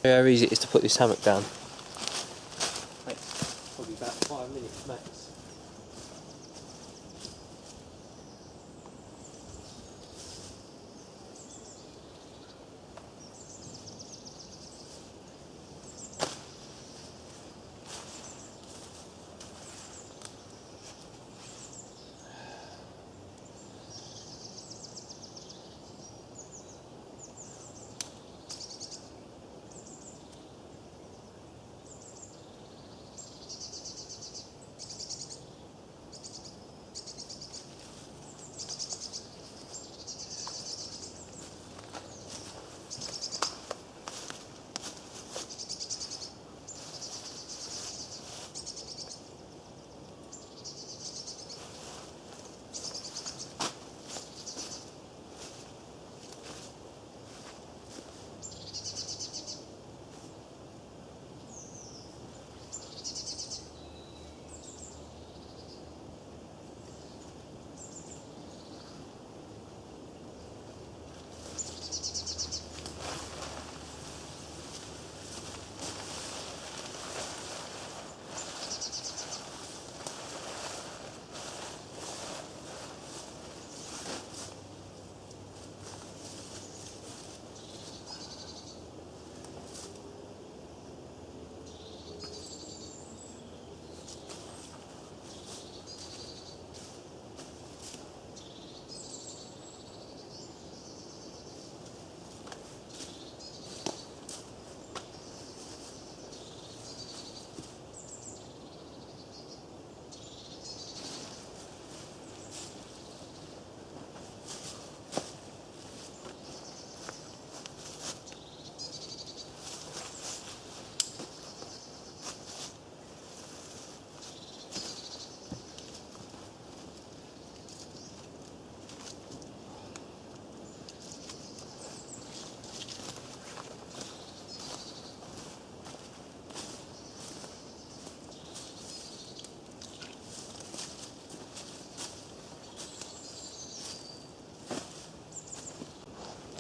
How easy it is to put this hammock down. Takes probably about 5 minutes max.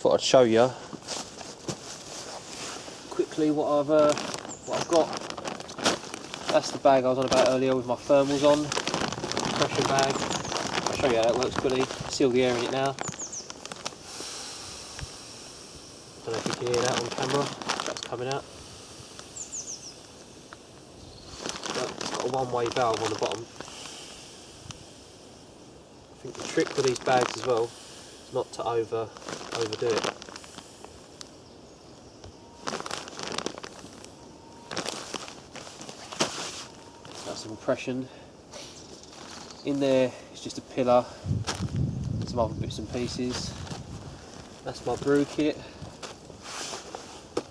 Thought I'd show you quickly what I've got. That's the bag I was on about earlier with my thermals on. Pressure bag. I'll show you how that works quickly. Seal the air in it now. Don't know if you can hear that on camera. That's coming out. But it's got a one-way valve on the bottom. I think the trick with these bags as well is not to overdo it. That's some compression. In there is just a pillar, some other bits and pieces. That's my brew kit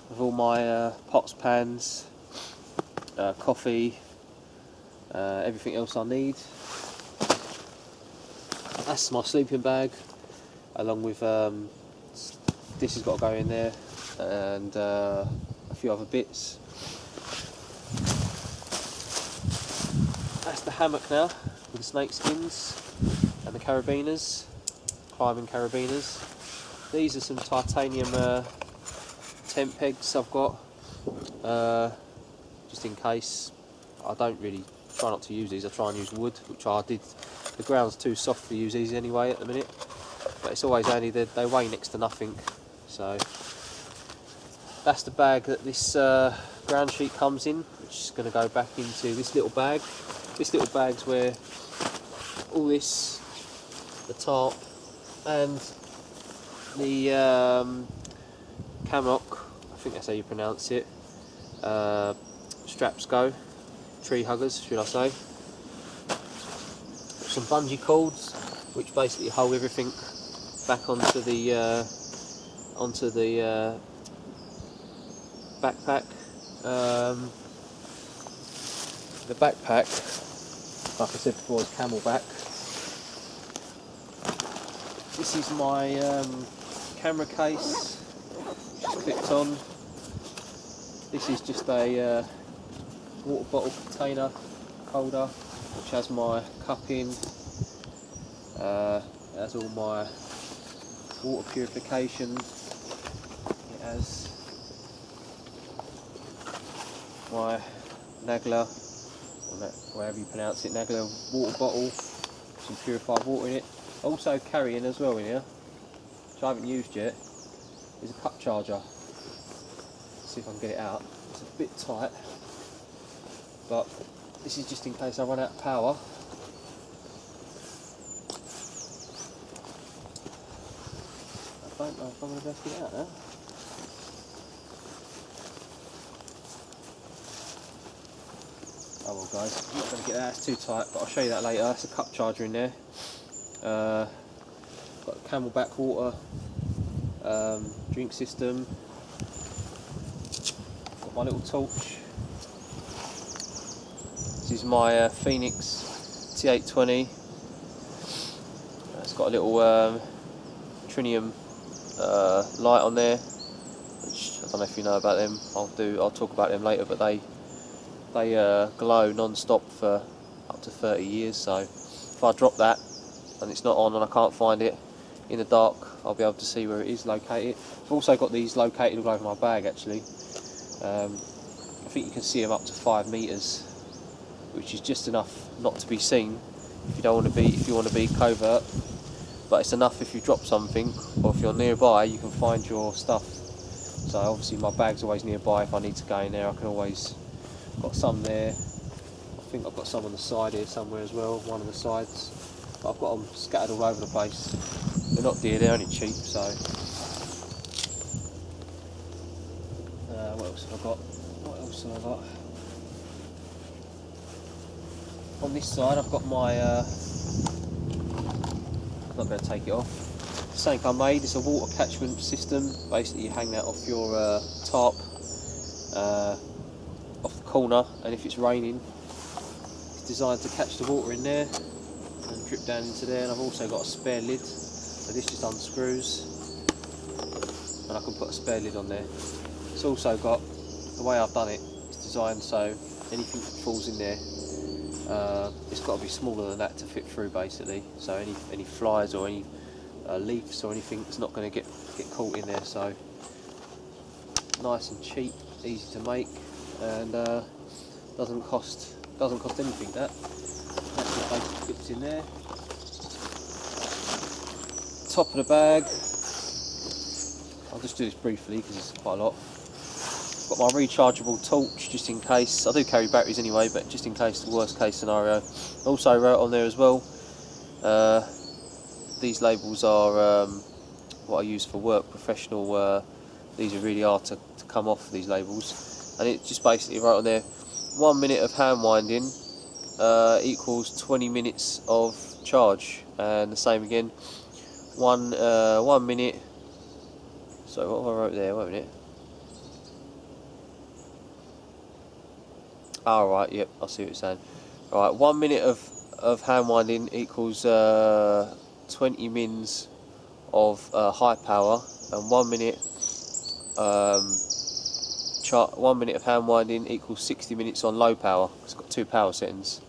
with all my pots, pans, coffee, everything else I need. That's my sleeping bag, along with this has got to go in there, and a few other bits. That's the hammock now, with the snake skins and the carabiners, climbing carabiners. These are some titanium tent pegs I've got, just in case. I don't really try not to use these. I try and use wood, which I did. The ground's too soft to use these anyway at the minute, but it's always handy. They weigh next to nothing. So that's the bag that this ground sheet comes in, which is going to go back into this little bag. This little bag's where all this, the tarp and the hammock, I think that's how you pronounce it, straps go, tree huggers should I say. Some bungee cords which basically hold everything back onto the backpack. The backpack, like I said before, is camelback. This is my camera case, which is clipped on. This is just a water bottle container holder, which has my cup in. It has all my water purification. It has my Nagler, or whatever you pronounce it, Nagler water bottle, some purified water in it. Also carrying as well in here, which I haven't used yet, is a cup charger. Let's see if I can get it out. It's a bit tight, but this is just in case I run out of power. I don't know if I'm going to be able to get it out now. Oh well guys, I'm not going to get that, it's too tight, but I'll show you that later. That's a cup charger in there. Got a Camelback water drink system. Got my little torch. This is my Phoenix T820. It's got a little trinium light on there, which I don't know if you know about them. I'll talk about them later, but they glow non-stop for up to 30 years. So if I drop that and it's not on and I can't find it in the dark, I'll be able to see where it is located. I've also got these located all over my bag actually. I think you can see them up to 5 meters, which is just enough not to be seen if you want to be covert. But it's enough if you drop something, or if you're nearby, you can find your stuff. So obviously my bag's always nearby. If I need to go in there, I can always. Got some there. I think I've got some on the side here somewhere as well. One of the sides. But I've got them scattered all over the place. They're not dear. They're only cheap. So what else have I got? On this side, I've got my. I'm not going to take it off. Something I made. It's a water catchment system. Basically, you hang that off your tarp, off the corner, and if it's raining, it's designed to catch the water in there and drip down into there. And I've also got a spare lid, so this just unscrews, and I can put a spare lid on there. It's also got, the way I've done it, it's designed so anything that falls in there, it's got to be smaller than that to fit through basically. So any flies or any leaves or anything that's not going to get caught in there. So nice and cheap, easy to make, and doesn't cost anything. That basically fits in there. Top of the bag, I'll just do this briefly because it's quite a lot. Got my rechargeable torch just in case. I do carry batteries anyway, but just in case, the worst case scenario. Also wrote on there as well, these labels are what I use for work, professional. These are really hard to come off, these labels, and it just basically wrote on there, 1 minute of hand winding equals 20 minutes of charge, and the same again, 1 minute. So what have I wrote there? Wait a minute. Alright, yep, I see what you're saying. Alright, 1 minute of hand winding equals 20 mins of high power, and 1 minute 1 minute of hand winding equals 60 minutes on low power. It's got 2 power settings.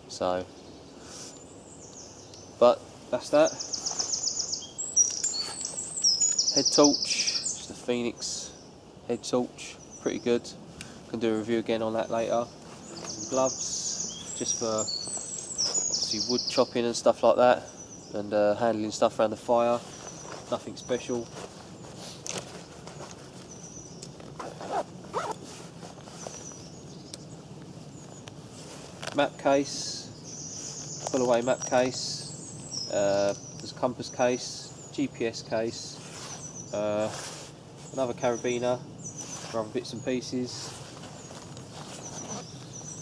So, but that's that. Head torch, just a Phoenix head torch, pretty good. Can do a review again on that later. Some gloves, just for obviously wood chopping and stuff like that, and handling stuff around the fire. Nothing special. Map case, pull away map case. There's compass case, GPS case, another carabiner for other bits and pieces.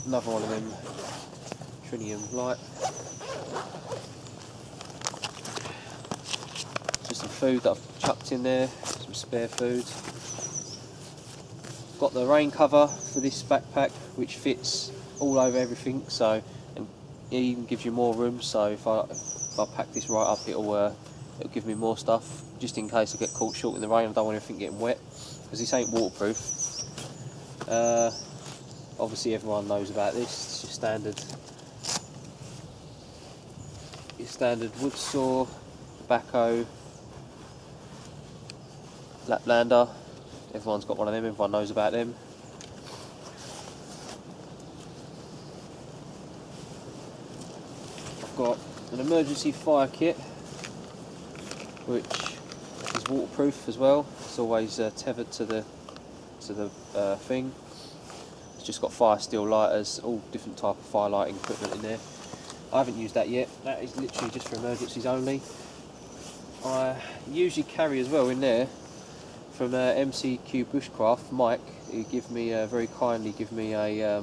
Another one of them trinium light. Just some food that I've chucked in there, some spare food. Got the rain cover for this backpack, which fits all over everything, so, and it even gives you more room. So if I pack this right up, it'll give me more stuff, just in case I get caught short in the rain. I don't want anything getting wet, because this ain't waterproof. Obviously everyone knows about this. It's your standard wood saw, tobacco, Laplander. Everyone's got one of them, everyone knows about them. got an emergency fire kit, which is waterproof as well. It's always tethered to the thing. It's just got fire steel lighters, all different type of fire lighting equipment in there. I haven't used that yet. That is literally just for emergencies only. I usually carry as well in there from MCQ Bushcraft, Mike, who very kindly give me a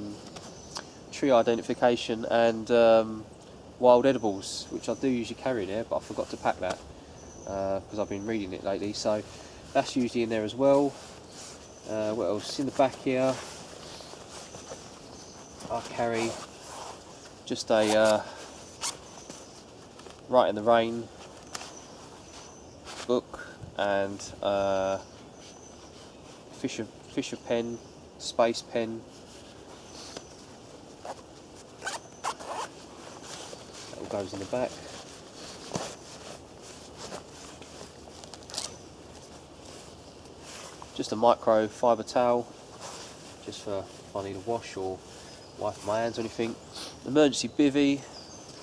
tree identification and wild edibles, which I do usually carry in there, but I forgot to pack that because I've been reading it lately. So that's usually in there as well. What else? In the back here, I carry just a Right in the Rain book and Fisher pen, space pen. That all goes in the back. Just a micro fibre towel, just for if I need a wash or wipe my hands or anything. Emergency bivvy,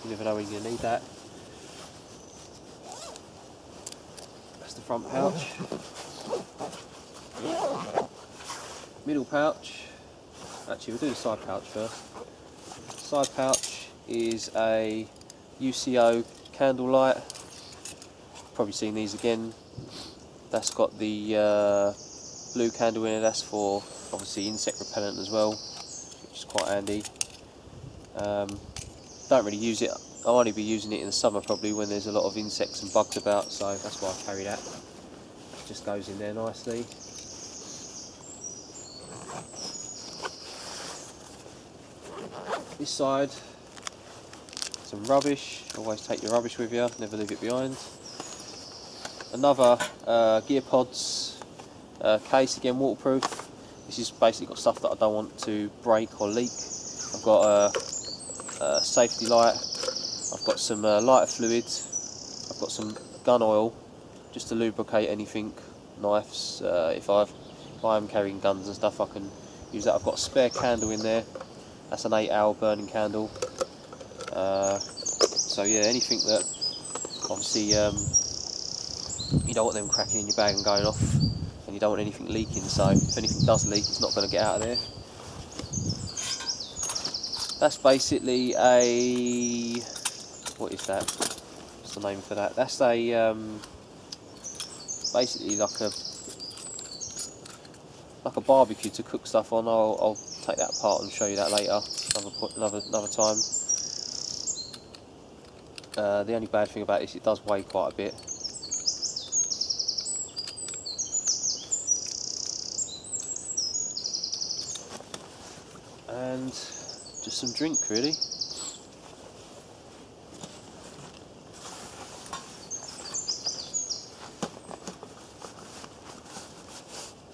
you never know when you're going to need that. That's the front pouch. Middle pouch, actually we'll do the side pouch first. Side pouch is a UCO candle light. Probably seen these again. That's got the blue candle in it, that's for obviously insect repellent as well, which is quite handy. Don't really use it, I'll only be using it in the summer probably when there's a lot of insects and bugs about, so that's why I carry that. It just goes in there nicely. This side, some rubbish, always take your rubbish with you, never leave it behind. Another gear pods case, again waterproof. This is basically got stuff that I don't want to break or leak. I've got a safety light, I've got some lighter fluids, I've got some gun oil just to lubricate anything, knives, if I am carrying guns and stuff I can use that. I've got a spare candle in there, that's an 8-hour burning candle. So yeah, anything that obviously you don't want them cracking in your bag and going off, and you don't want anything leaking, so if anything does leak it's not going to get out of there. That's basically a, what is that? What's the name for that? That's a basically like a barbecue to cook stuff on. I'll take that apart and show you that later, another time. The only bad thing about this, it does weigh quite a bit. And just some drink really.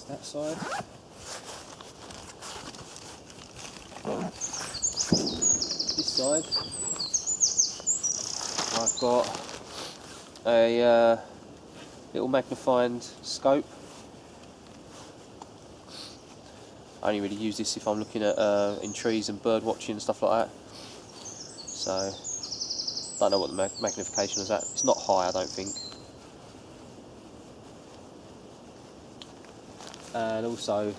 That's that side. This side, I've got a little magnifying scope. I only really use this if I'm looking at in trees and bird watching and stuff like that. So, don't know what the magnification is at. It's not high, I don't think. And also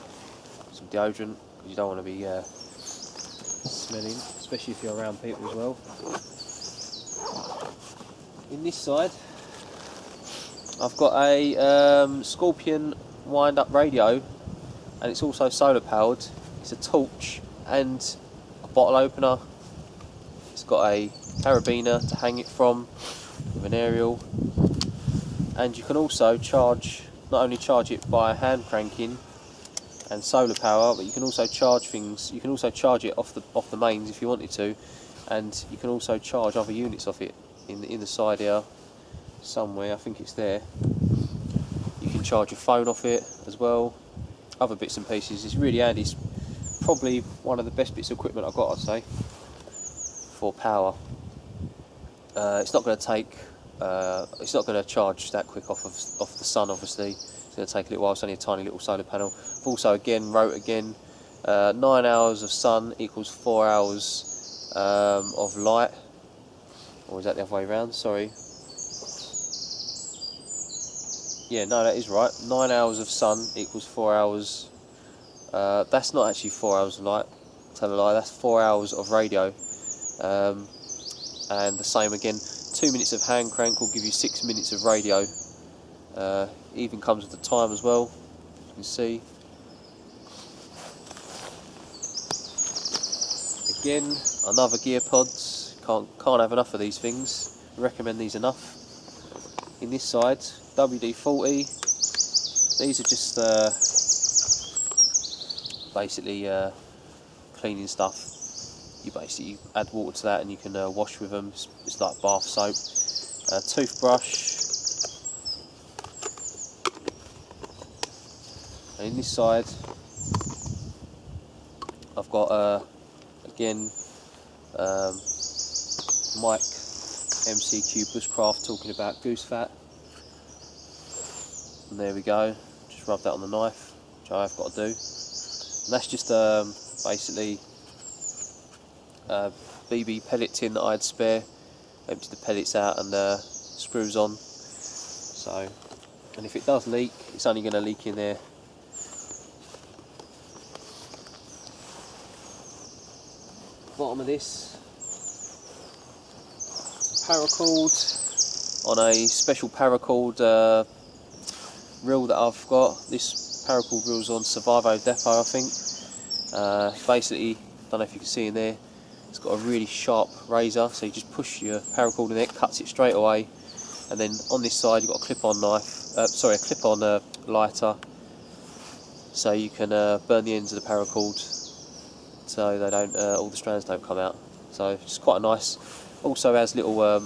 some deodorant, because you don't want to be smelling, especially if you're around people as well. In this side, I've got a Scorpion wind-up radio, and it's also solar powered. It's a torch and a bottle opener. It's got a carabiner to hang it from with an aerial, and you can also not only charge it by hand cranking and solar power, but you can also charge things. You can also charge it off the mains if you wanted to, and you can also charge other units off it in the side here somewhere. I think it's there. You can charge your phone off it as well. Other bits and pieces. It's really handy. It's probably one of the best bits of equipment I've got, I'd say, for power. It's not going to take. It's not going to charge that quick off the sun. Obviously, it's going to take a little while. It's only a tiny little solar panel. I've also wrote 9 hours of sun equals 4 hours of light. Or is that the other way around? Sorry. Yeah, no, that is right. 9 hours of sun equals 4 hours. That's not actually 4 hours of light. Tell a lie. That's 4 hours of radio. And the same again. 2 minutes of hand crank will give you 6 minutes of radio. Even comes with the time as well. You can see. Again, another gear pods. Can't have enough of these things. I recommend these enough. In this side, WD-40. These are just basically cleaning stuff. You basically add water to that and you can wash with them. It's like bath soap. Toothbrush. And in this side, I've got again Mike MCQ Bushcraft talking about goose fat. And there we go. Just rub that on the knife, which I've got to do. And that's just basically BB pellet tin that I had spare. Empty the pellets out and screws on. So, and if it does leak, it's only going to leak in there. Bottom of this, paracord on a special paracord reel that I've got. This paracord reel's on Survivo Depot, I think. Basically, don't know if you can see in there, it's got a really sharp razor, so you just push your paracord in it, cuts it straight away. And then on this side you've got a clip-on knife, a clip-on lighter, so you can burn the ends of the paracord so they don't, all the strands don't come out. So it's quite nice. Also has little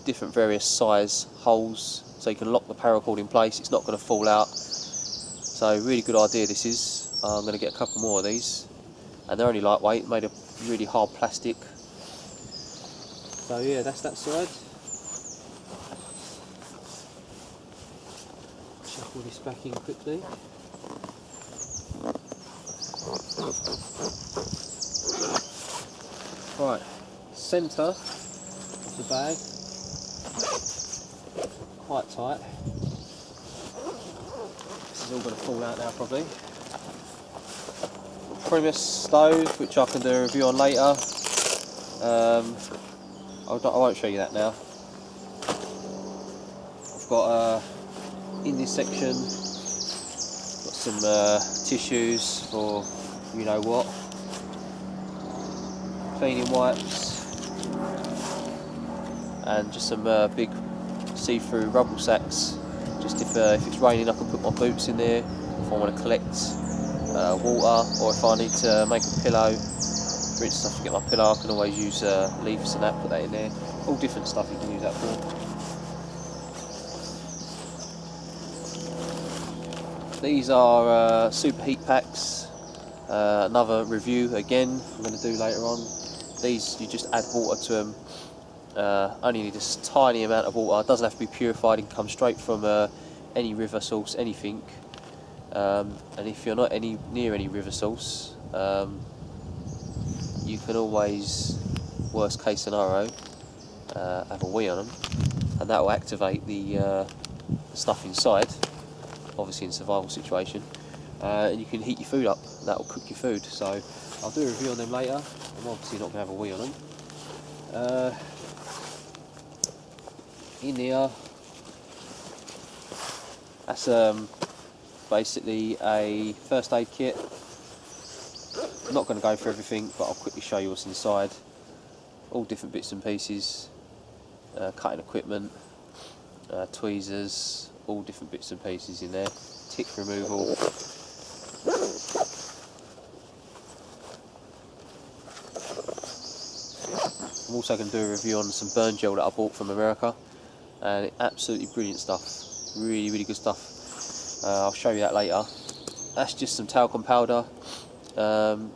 different various size holes, so you can lock the paracord in place. It's not going to fall out. So really good idea this is. I'm going to get a couple more of these, and they're only lightweight, made of really hard plastic. So yeah, that's that side. Shuffle this back in quickly. Right, centre of the bag, quite tight. This is all going to fall out now probably. Primus stove, which I can do a review on later. I won't show you that now. I've got in this section got some tissues for you know what, cleaning wipes, and just some big see-through rubble sacks. Just if it's raining, I can put my boots in there. If I want to collect water, or if I need to make a pillow, for instance, I forget my pillow, I can always use leaves and that, put that in there. All different stuff you can use that for. These are super heat packs. Another review again I'm going to do later on. These, you just add water to them. Only need a tiny amount of water. It doesn't have to be purified. It can come straight from any river source, anything. And if you're not near any river source, you can always, worst case scenario, have a wee on them, and that will activate the stuff inside. Obviously, in survival situation, and you can heat your food up. That will cook your food. So I'll do a review on them later. I'm obviously not going to have a wee on them. In here, that's basically a first aid kit. I'm not going to go through everything, but I'll quickly show you what's inside. All different bits and pieces, cutting equipment, tweezers, all different bits and pieces in there. Tick removal. I'm also going to do a review on some burn gel that I bought from America, and absolutely brilliant stuff. Really, really good stuff. I'll show you that later. That's just some talcum powder,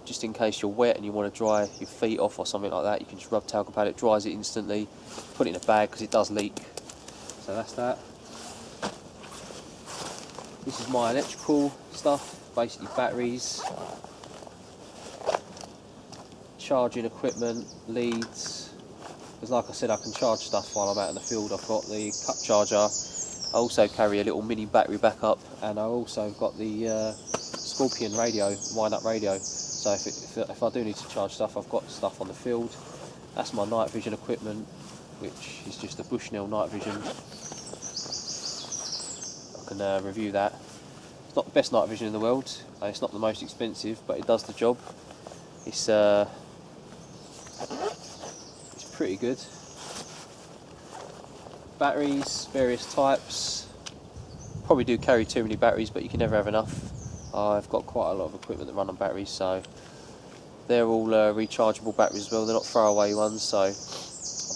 just in case you're wet and you want to dry your feet off or something like that. You can just rub talcum powder, it dries it instantly. Put it in a bag because it does leak. So that's that. This is my electrical stuff, basically batteries, charging equipment, leads, because like I said, I can charge stuff while I'm out in the field. I've got the cup charger, I also carry a little mini battery backup, and I've also got the Scorpion radio, wind-up radio, so if I do need to charge stuff, I've got stuff on the field. That's my night vision equipment, which is just a Bushnell night vision. I can review that. It's not the best night vision in the world, and it's not the most expensive, but it does the job. It's pretty good. Batteries, various types. Probably do carry too many batteries, but you can never have enough. I've got quite a lot of equipment that run on batteries, so they're all rechargeable batteries as well. They're not throwaway ones, so I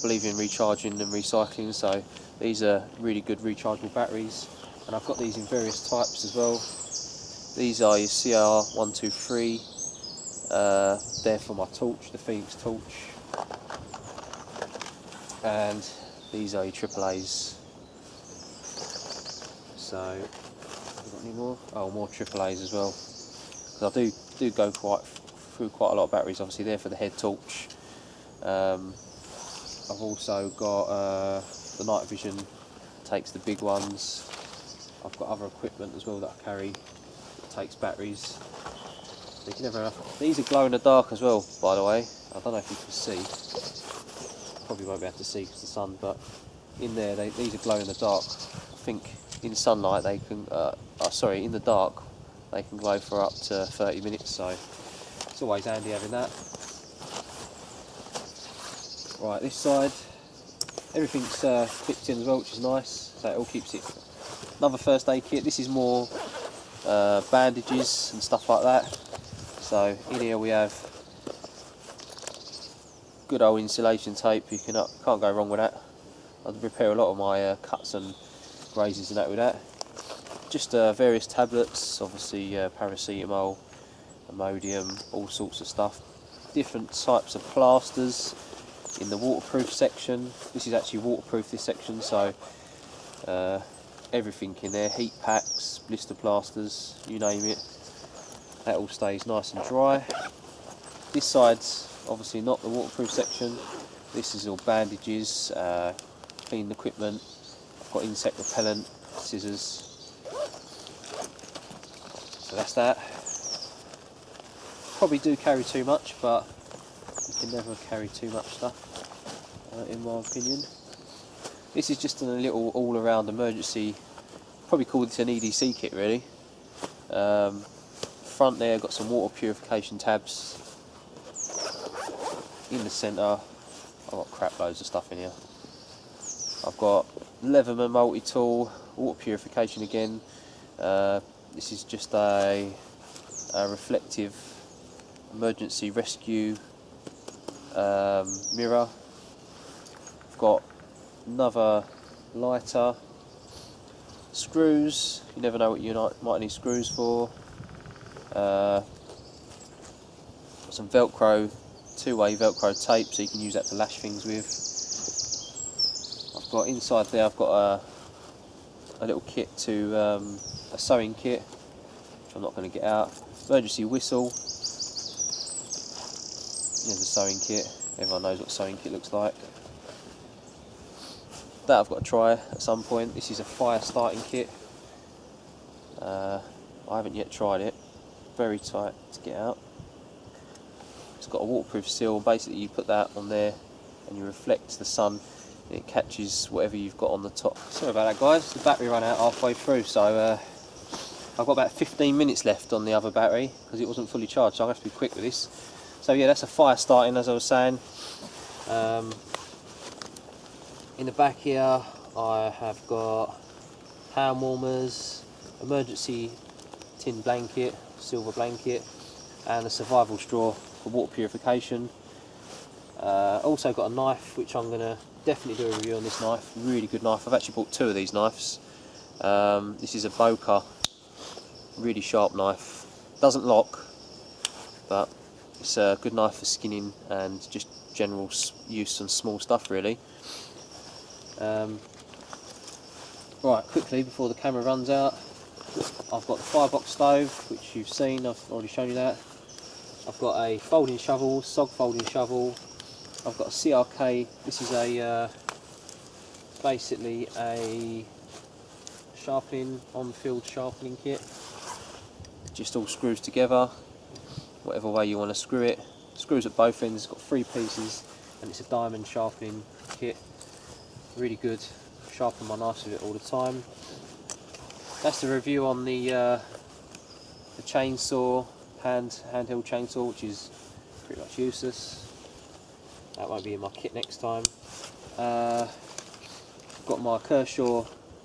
believe in recharging and recycling, so these are really good rechargeable batteries. And I've got these in various types as well. These are your CR123, they're for my torch, the Phoenix torch. And these are your AAAs. So, have we got any more? Oh, more AAAs as well. Because I do go through quite a lot of batteries. Obviously, they're for the head torch. I've also got the night vision, takes the big ones. I've got other equipment as well that I carry that takes batteries. So you can never have. These are glow in the dark as well, by the way. I don't know if you can see. Probably won't be able to see because of the sun, but in there, these are glow in the dark. I think in sunlight they can, sorry, in the dark they can glow for up to 30 minutes, so it's always handy having that. Right, this side, everything's clipped in as well, which is nice, so it all keeps it. Another first aid kit. This is more bandages and stuff like that. So in here we have good old insulation tape. You can't go wrong with that. I repair a lot of my cuts and grazes and that with that. Just various tablets, obviously paracetamol, Imodium, all sorts of stuff. Different types of plasters in the waterproof section. This is actually waterproof, this section, so everything in there, heat packs, blister plasters, you name it, that all stays nice and dry. This side's obviously not the waterproof section. This is all bandages, clean equipment. I've got insect repellent, scissors, so that's that. Probably do carry too much, but you can never carry too much stuff, in my opinion. This is just a little all-around emergency, probably call this an EDC kit really. Front there, got some water purification tabs. In the centre, I've got crap loads of stuff in here. I've got Leatherman multi-tool, water purification again. This is just a reflective emergency rescue mirror. I've got another lighter, screws, you never know what you might need screws for. Got some Velcro, two-way Velcro tape, so you can use that to lash things with. I've got inside there, I've got a little kit to a sewing kit, which I'm not going to get out. Emergency whistle. There's a sewing kit. Everyone knows what a sewing kit looks like. That I've got to try at some point. This is a fire starting kit. I haven't yet tried it. Very tight to get out. It's got a waterproof seal. Basically you put that on there and you reflect the sun and it catches whatever you've got on the top. Sorry about that guys, the battery ran out halfway through, so I've got about 15 minutes left on the other battery because it wasn't fully charged, so I'm going to have to be quick with this. So yeah, that's a fire starting, as I was saying. In the back here I have got hand warmers, emergency tin blanket, silver blanket, and a survival straw for water purification. Also got a knife, which I'm going to definitely do a review on this knife. Really good knife. I've actually bought two of these knives. This is a Boca, really sharp knife. Doesn't lock, but it's a good knife for skinning and just general use on small stuff really. Right, quickly before the camera runs out, I've got the firebox stove, which you've seen, I've already shown you that. I've got a folding shovel, sog folding shovel, I've got a CRK. This is a basically a sharpening, on-field sharpening kit. Just all screws together, whatever way you want to screw it. Screws at both ends. It's got 3 pieces, and it's a diamond sharpening kit. Really good. Sharpen my knives with it all the time. That's the review on the chainsaw, handheld chainsaw, which is pretty much useless. That won't be in my kit next time. I've got my Kershaw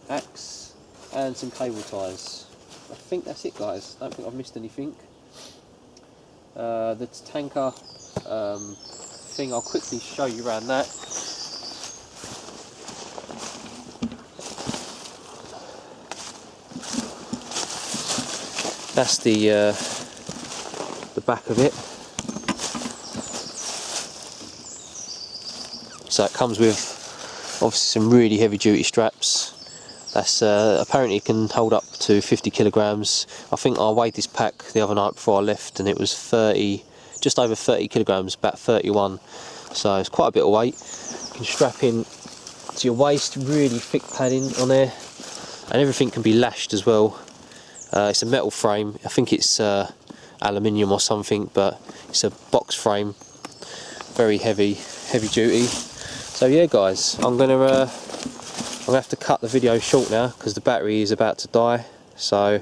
axe and some cable ties. I think that's it, guys. I don't think I've missed anything. The tanker thing, I'll quickly show you around that. That's the back of it. So it comes with obviously some really heavy duty straps. That's apparently it can hold up to 50 kilograms. I think I weighed this pack the other night before I left, and it was just over 30 kilograms, about 31. So it's quite a bit of weight. You can strap in to your waist, really thick padding on there, and everything can be lashed as well. It's a metal frame. I think it's aluminium or something, but it's a box frame. Very heavy duty. So yeah, guys, I'm gonna have to cut the video short now because the battery is about to die. So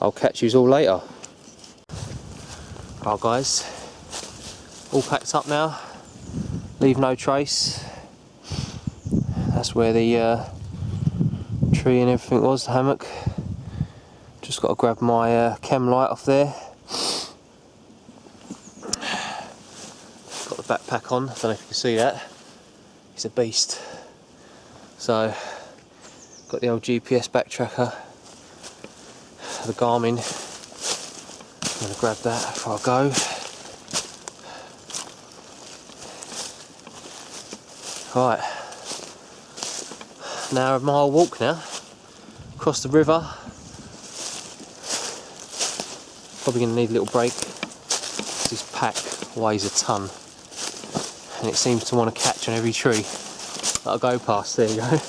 I'll catch you all later. Right, guys, all packed up now. Leave no trace. That's where the tree and everything was, the hammock. Just got to grab my chem light off there. Got the backpack on, I don't know if you can see that. It's a beast. So, got the old GPS back tracker, the Garmin. I'm going to grab that before I go. Right, now a mile walk now, across the river. Probably going to need a little break. This pack weighs a ton, and it seems to want to catch on every tree that I go past. There you go.